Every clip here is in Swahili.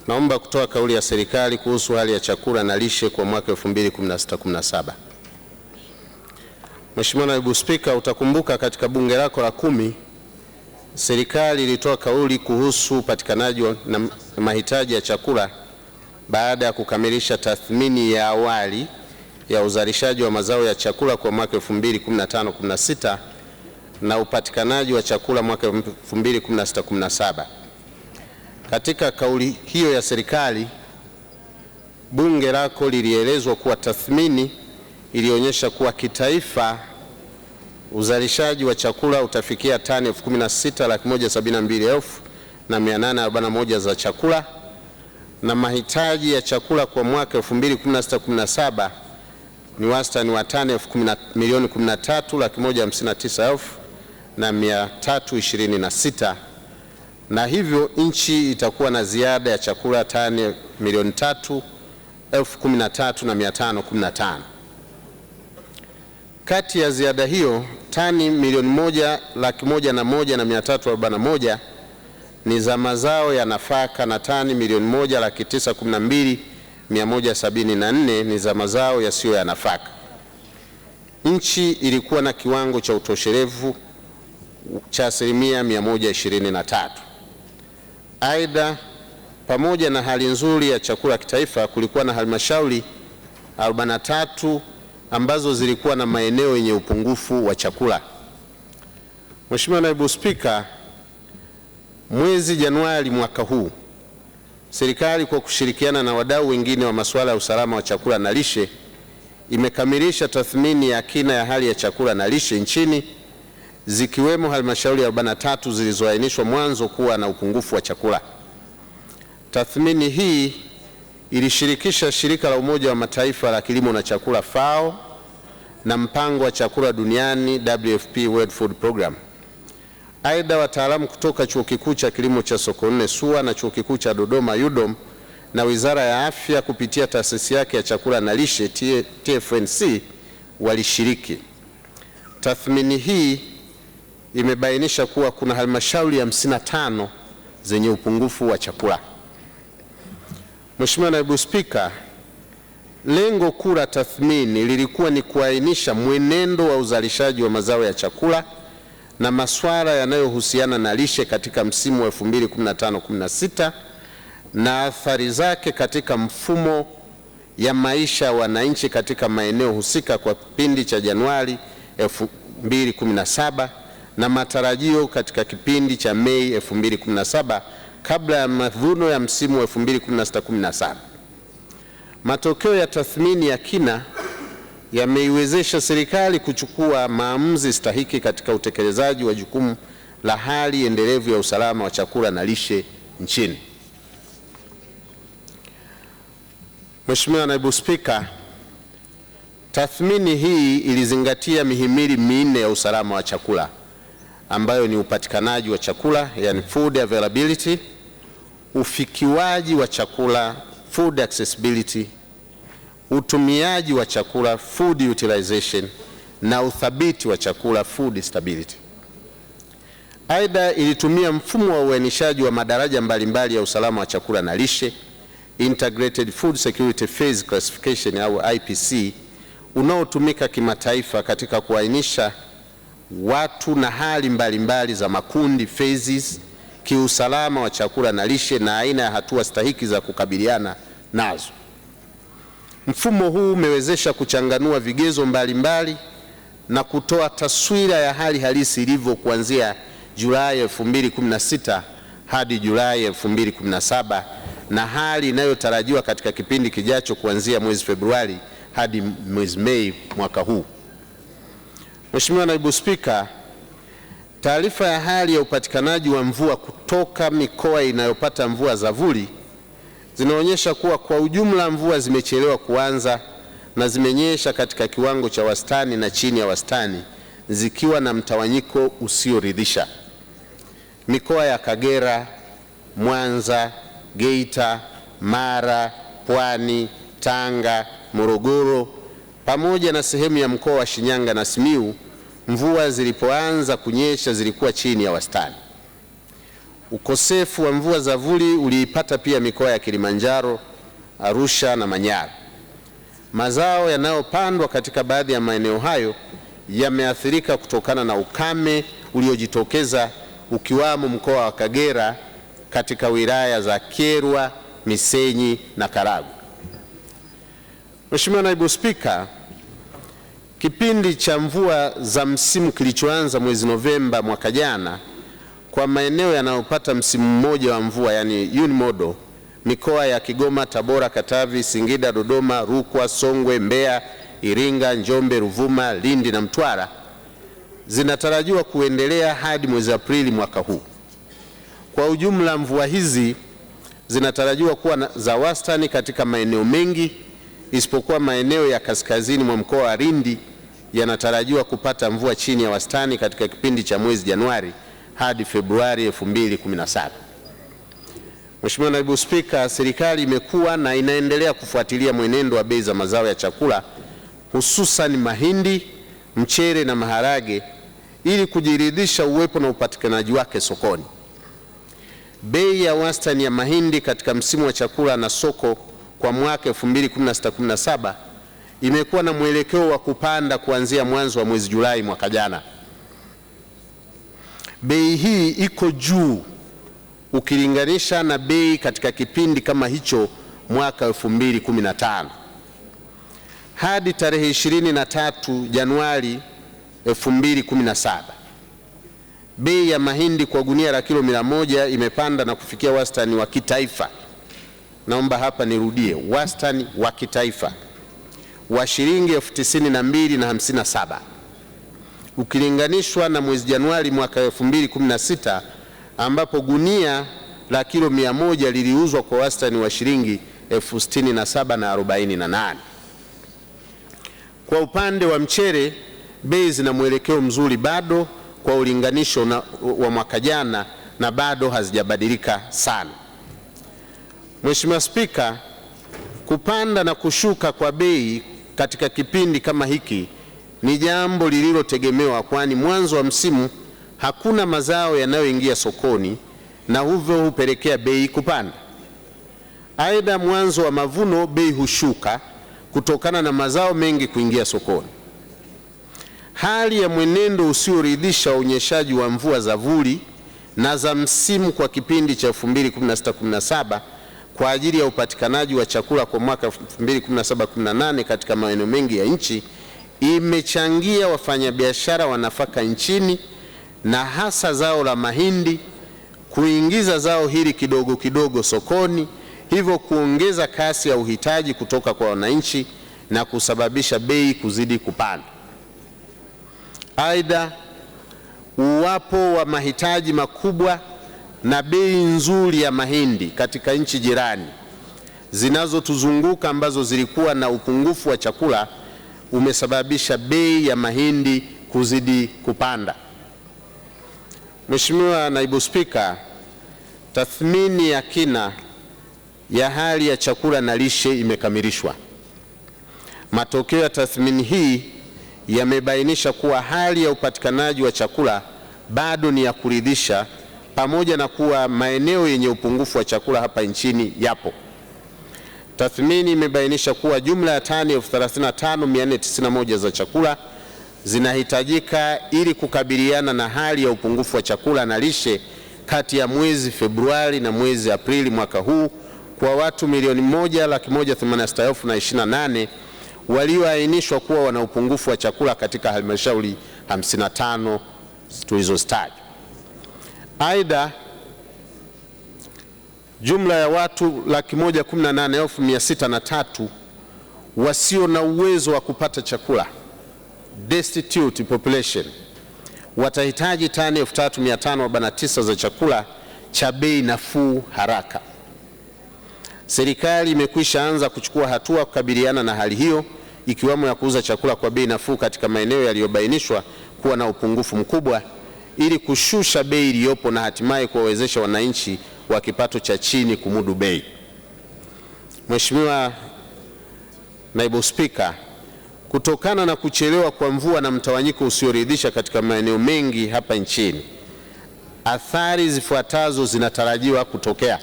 Naomba kutoa kauli ya serikali kuhusu hali ya chakula na lishe kwa mwaka 2016-17. Mheshimiwa Naibu Spika, utakumbuka katika bunge lako la 10 serikali ilitoa kauli kuhusu upatikanaji na mahitaji ya chakula baada ya kukamilisha tathmini ya awali ya uzalishaji wa mazao ya chakula kwa mwaka 2015-16 na upatikanaji wa chakula mwaka 2016-17. Katika kauli hiyo ya serikali, bunge lako lilielezwa kuwa tathmini ilionyesha kuwa kitaifa uzalishaji wa chakula utafikia tani 16,172,841 za chakula na mahitaji ya chakula kwa mwaka 2016-17 ni wastani wa tani 13,159,326 na hivyo nchi itakuwa na ziada ya chakula tani 3,13,515. Kati ya ziada hiyo tani 1,101,341 ni za mazao ya nafaka na tani 1,912,174 ni za mazao yasiyo ya nafaka. Nchi ilikuwa na kiwango cha utoshelevu cha 123%. Aidha, pamoja na hali nzuri ya chakula kitaifa, kulikuwa na halmashauri 43 ambazo zilikuwa na maeneo yenye upungufu wa chakula. Mheshimiwa Naibu Spika, mwezi Januari mwaka huu, serikali kwa kushirikiana na wadau wengine wa masuala ya usalama wa chakula na lishe imekamilisha tathmini ya kina ya hali ya chakula na lishe nchini, zikiwemo halmashauri 43 zilizoainishwa mwanzo kuwa na upungufu wa chakula. Tathmini hii ilishirikisha shirika la Umoja wa Mataifa la kilimo na chakula FAO na mpango wa chakula duniani WFP World Food Program. Aidha, wataalamu kutoka Chuo Kikuu cha Kilimo cha Sokoine SUA na Chuo Kikuu cha Dodoma UDOM na Wizara ya Afya kupitia taasisi yake ya chakula na lishe TFNC walishiriki. Tathmini hii imebainisha kuwa kuna halmashauri 55 zenye upungufu wa chakula. Mheshimiwa Naibu Spika, lengo kuu la tathmini lilikuwa ni kuainisha mwenendo wa uzalishaji wa mazao ya chakula na masuala yanayohusiana na lishe katika msimu wa 2015-16 na athari zake katika mfumo ya maisha ya wananchi katika maeneo husika kwa kipindi cha Januari 2017 na matarajio katika kipindi cha Mei 2017 kabla ya mavuno ya msimu wa 2016-17. Matokeo ya tathmini ya kina yameiwezesha serikali kuchukua maamuzi stahiki katika utekelezaji wa jukumu la hali endelevu ya usalama wa chakula na lishe nchini. Mheshimiwa Naibu Spika, tathmini hii ilizingatia mihimili minne ya usalama wa chakula ambayo ni upatikanaji wa chakula, yani food availability, ufikiwaji wa chakula, food accessibility, utumiaji wa chakula, food utilization, na uthabiti wa chakula, food stability. Aidha, ilitumia mfumo wa uainishaji wa madaraja mbalimbali ya usalama wa chakula na lishe, Integrated Food Security Phase Classification au IPC, unaotumika kimataifa katika kuainisha watu na hali mbalimbali za makundi phases kiusalama wa chakula na lishe na aina ya hatua stahiki za kukabiliana nazo. Mfumo huu umewezesha kuchanganua vigezo mbalimbali na kutoa taswira ya hali halisi ilivyo kuanzia Julai 2016 hadi Julai 2017 na hali inayotarajiwa katika kipindi kijacho kuanzia mwezi Februari hadi mwezi Mei mwaka huu. Mheshimiwa Naibu Spika, taarifa ya hali ya upatikanaji wa mvua kutoka mikoa inayopata mvua za vuli zinaonyesha kuwa kwa ujumla mvua zimechelewa kuanza na zimenyesha katika kiwango cha wastani na chini ya wastani, zikiwa na mtawanyiko usioridhisha. Mikoa ya Kagera, Mwanza, Geita, Mara, Pwani, Tanga, Morogoro pamoja na sehemu ya mkoa wa Shinyanga na Simiyu, mvua zilipoanza kunyesha zilikuwa chini ya wastani. Ukosefu wa mvua za vuli uliipata pia mikoa ya Kilimanjaro, Arusha na Manyara. Mazao yanayopandwa katika baadhi ya maeneo hayo yameathirika kutokana na ukame uliojitokeza, ukiwamo mkoa wa Kagera katika wilaya za Kyerwa, Misenyi na Karagwe. Mheshimiwa Naibu Spika, kipindi cha mvua za msimu kilichoanza mwezi Novemba mwaka jana kwa maeneo yanayopata msimu mmoja wa mvua, yani unimodal, mikoa ya Kigoma, Tabora, Katavi, Singida, Dodoma, Rukwa, Songwe, Mbeya, Iringa, Njombe, Ruvuma, Lindi na Mtwara zinatarajiwa kuendelea hadi mwezi Aprili mwaka huu. Kwa ujumla, mvua hizi zinatarajiwa kuwa za wastani katika maeneo mengi, isipokuwa maeneo ya kaskazini mwa mkoa wa Lindi yanatarajiwa kupata mvua chini ya wastani katika kipindi cha mwezi Januari hadi Februari 2017. Mheshimiwa Naibu Spika, serikali imekuwa na inaendelea kufuatilia mwenendo wa bei za mazao ya chakula, hususan mahindi, mchele na maharage, ili kujiridhisha uwepo na upatikanaji wake sokoni. Bei ya wastani ya mahindi katika msimu wa chakula na soko kwa mwaka 2016-17 imekuwa na mwelekeo wa kupanda kuanzia mwanzo wa mwezi Julai mwaka jana. Bei hii iko juu ukilinganisha na bei katika kipindi kama hicho mwaka 2015. Hadi tarehe 23 Januari 2017, bei ya mahindi kwa gunia la kilo 100 imepanda na kufikia wastani wa kitaifa. Naomba hapa nirudie, wastani wa kitaifa wa shilingi 92,057 ukilinganishwa na mwezi Januari mwaka 2016 ambapo gunia la kilo 100 liliuzwa kwa wastani wa shilingi 67,048. Kwa upande wa mchele, bei zina mwelekeo mzuri bado kwa ulinganisho wa mwaka jana na bado hazijabadilika sana. Mheshimiwa Spika, kupanda na kushuka kwa bei katika kipindi kama hiki ni jambo lililotegemewa, kwani mwanzo wa msimu hakuna mazao yanayoingia sokoni na hivyo hupelekea bei kupanda. Aidha, mwanzo wa mavuno bei hushuka kutokana na mazao mengi kuingia sokoni. Hali ya mwenendo usioridhisha wa unyeshaji wa mvua za vuli na za msimu kwa kipindi cha 2016-17 kwa ajili ya upatikanaji wa chakula kwa mwaka 2017-18 katika maeneo mengi ya nchi imechangia wafanyabiashara wa nafaka nchini na hasa zao la mahindi kuingiza zao hili kidogo kidogo sokoni, hivyo kuongeza kasi ya uhitaji kutoka kwa wananchi na kusababisha bei kuzidi kupanda. Aidha, uwapo wa mahitaji makubwa na bei nzuri ya mahindi katika nchi jirani zinazotuzunguka ambazo zilikuwa na upungufu wa chakula umesababisha bei ya mahindi kuzidi kupanda. Mheshimiwa Naibu Spika, tathmini ya kina ya hali ya chakula na lishe imekamilishwa. Matokeo ya tathmini hii yamebainisha kuwa hali ya upatikanaji wa chakula bado ni ya kuridhisha, pamoja na kuwa maeneo yenye upungufu wa chakula hapa nchini yapo. Tathmini imebainisha kuwa jumla ya tani 35,491 za chakula zinahitajika ili kukabiliana na hali ya upungufu wa chakula na lishe kati ya mwezi Februari na mwezi Aprili mwaka huu kwa watu 1,186,028 walioainishwa kuwa wana upungufu wa chakula katika halmashauri 55 tulizostaja. Aidha, jumla ya watu 118,603 wasio na uwezo wa kupata chakula, destitute population, watahitaji tani 3,549 za chakula cha bei nafuu haraka. Serikali imekwisha anza kuchukua hatua kukabiliana na hali hiyo, ikiwemo ya kuuza chakula kwa bei nafuu katika maeneo yaliyobainishwa kuwa na upungufu mkubwa ili kushusha bei iliyopo na hatimaye kuwawezesha wananchi wa kipato cha chini kumudu bei. Mheshimiwa Naibu Spika, kutokana na kuchelewa kwa mvua na mtawanyiko usioridhisha katika maeneo mengi hapa nchini, athari zifuatazo zinatarajiwa kutokea.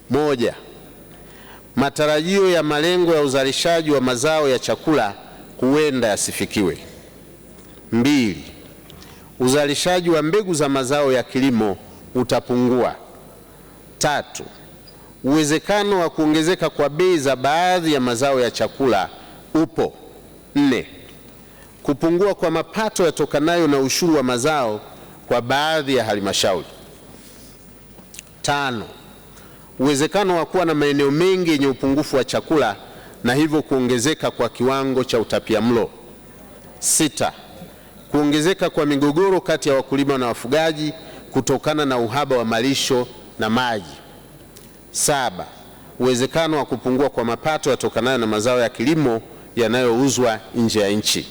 Moja, matarajio ya malengo ya uzalishaji wa mazao ya chakula huenda yasifikiwe. Mbili, uzalishaji wa mbegu za mazao ya kilimo utapungua. Tatu, uwezekano wa kuongezeka kwa bei za baadhi ya mazao ya chakula upo. Nne, kupungua kwa mapato yatokanayo na ushuru wa mazao kwa baadhi ya halmashauri. Tano, uwezekano wa kuwa na maeneo mengi yenye upungufu wa chakula na hivyo kuongezeka kwa kiwango cha utapiamlo. Sita, kuongezeka kwa migogoro kati ya wakulima na wafugaji kutokana na uhaba wa malisho na maji. Saba, uwezekano wa kupungua kwa mapato yatokanayo na mazao ya kilimo yanayouzwa nje ya nchi.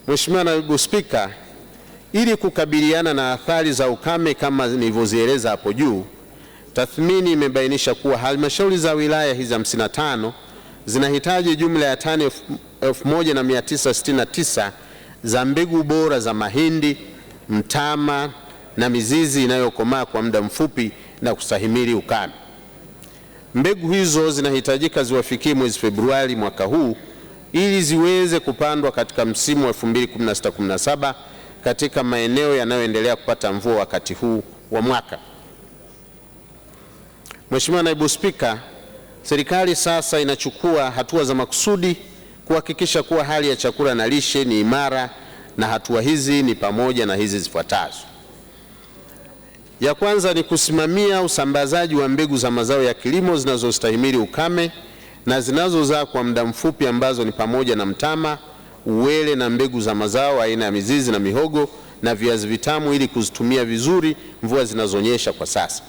Mheshimiwa Naibu Spika, ili kukabiliana na athari za ukame kama nilivyozieleza hapo juu, tathmini imebainisha kuwa halmashauri za wilaya hizi 55 zinahitaji jumla ya tani 1969 za mbegu bora za mahindi, mtama na mizizi inayokomaa kwa muda mfupi na kustahimili ukame. Mbegu hizo zinahitajika ziwafikie mwezi Februari mwaka huu ili ziweze kupandwa katika msimu wa 2016-17 katika maeneo yanayoendelea kupata mvua wakati huu wa mwaka. Mheshimiwa Naibu Spika, serikali sasa inachukua hatua za makusudi kuhakikisha kuwa hali ya chakula na lishe ni imara, na hatua hizi ni pamoja na hizi zifuatazo. Ya kwanza ni kusimamia usambazaji wa mbegu za mazao ya kilimo zinazostahimili ukame na zinazozaa kwa muda mfupi ambazo ni pamoja na mtama, uwele na mbegu za mazao aina ya mizizi na mihogo na viazi vitamu ili kuzitumia vizuri mvua zinazonyesha kwa sasa.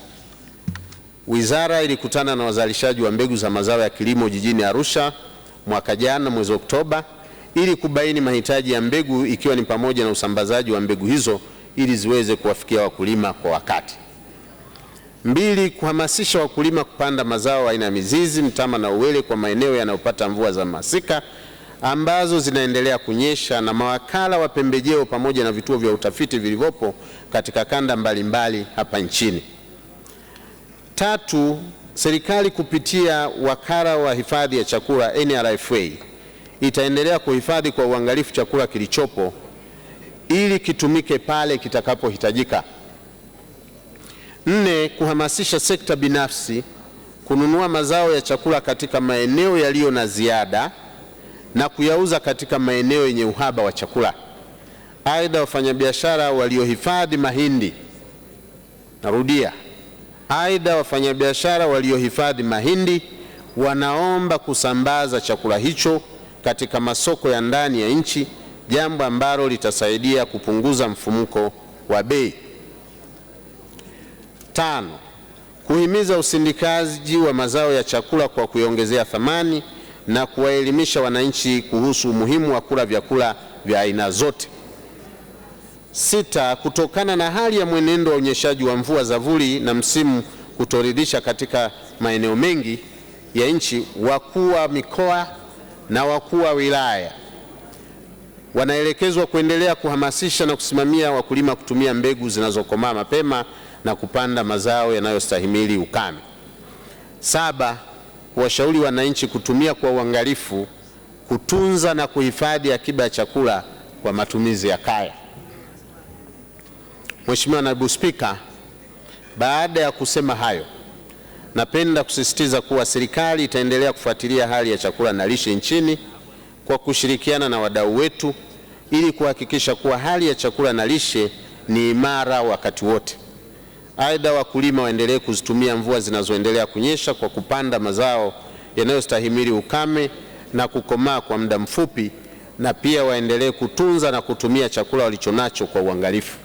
Wizara ilikutana na wazalishaji wa mbegu za mazao ya kilimo jijini Arusha mwaka jana mwezi Oktoba ili kubaini mahitaji ya mbegu ikiwa ni pamoja na usambazaji wa mbegu hizo ili ziweze kuwafikia wakulima kwa wakati. Mbili, kuhamasisha wakulima kupanda mazao aina ya mizizi, mtama na uwele kwa maeneo yanayopata mvua za masika ambazo zinaendelea kunyesha na mawakala wa pembejeo pamoja na vituo vya utafiti vilivyopo katika kanda mbalimbali hapa nchini. Tatu, serikali kupitia wakala wa hifadhi ya chakula NRFA itaendelea kuhifadhi kwa uangalifu chakula kilichopo ili kitumike pale kitakapohitajika. Nne, kuhamasisha sekta binafsi kununua mazao ya chakula katika maeneo yaliyo na ziada na kuyauza katika maeneo yenye uhaba wa chakula. Aidha, wafanyabiashara waliohifadhi mahindi, narudia, aidha wafanyabiashara waliohifadhi mahindi wanaomba kusambaza chakula hicho katika masoko ya ndani ya nchi, jambo ambalo litasaidia kupunguza mfumuko wa bei. Tano, kuhimiza usindikaji wa mazao ya chakula kwa kuiongezea thamani na kuwaelimisha wananchi kuhusu umuhimu wa kula vyakula vya aina zote. Sita, kutokana na hali ya mwenendo wa unyeshaji wa mvua za vuli na msimu kutoridhisha katika maeneo mengi ya nchi, wakuu wa mikoa na wakuu wa wilaya wanaelekezwa kuendelea kuhamasisha na kusimamia wakulima kutumia mbegu zinazokomaa mapema na kupanda mazao yanayostahimili ukame. Saba, kuwashauri wananchi kutumia kwa uangalifu, kutunza na kuhifadhi akiba ya chakula kwa matumizi ya kaya. Mheshimiwa Naibu Spika, baada ya kusema hayo, napenda kusisitiza kuwa serikali itaendelea kufuatilia hali ya chakula na lishe nchini kwa kushirikiana na wadau wetu ili kuhakikisha kuwa hali ya chakula na lishe ni imara wakati wote. Aidha, wakulima waendelee kuzitumia mvua zinazoendelea kunyesha kwa kupanda mazao yanayostahimili ukame na kukomaa kwa muda mfupi, na pia waendelee kutunza na kutumia chakula walichonacho kwa uangalifu.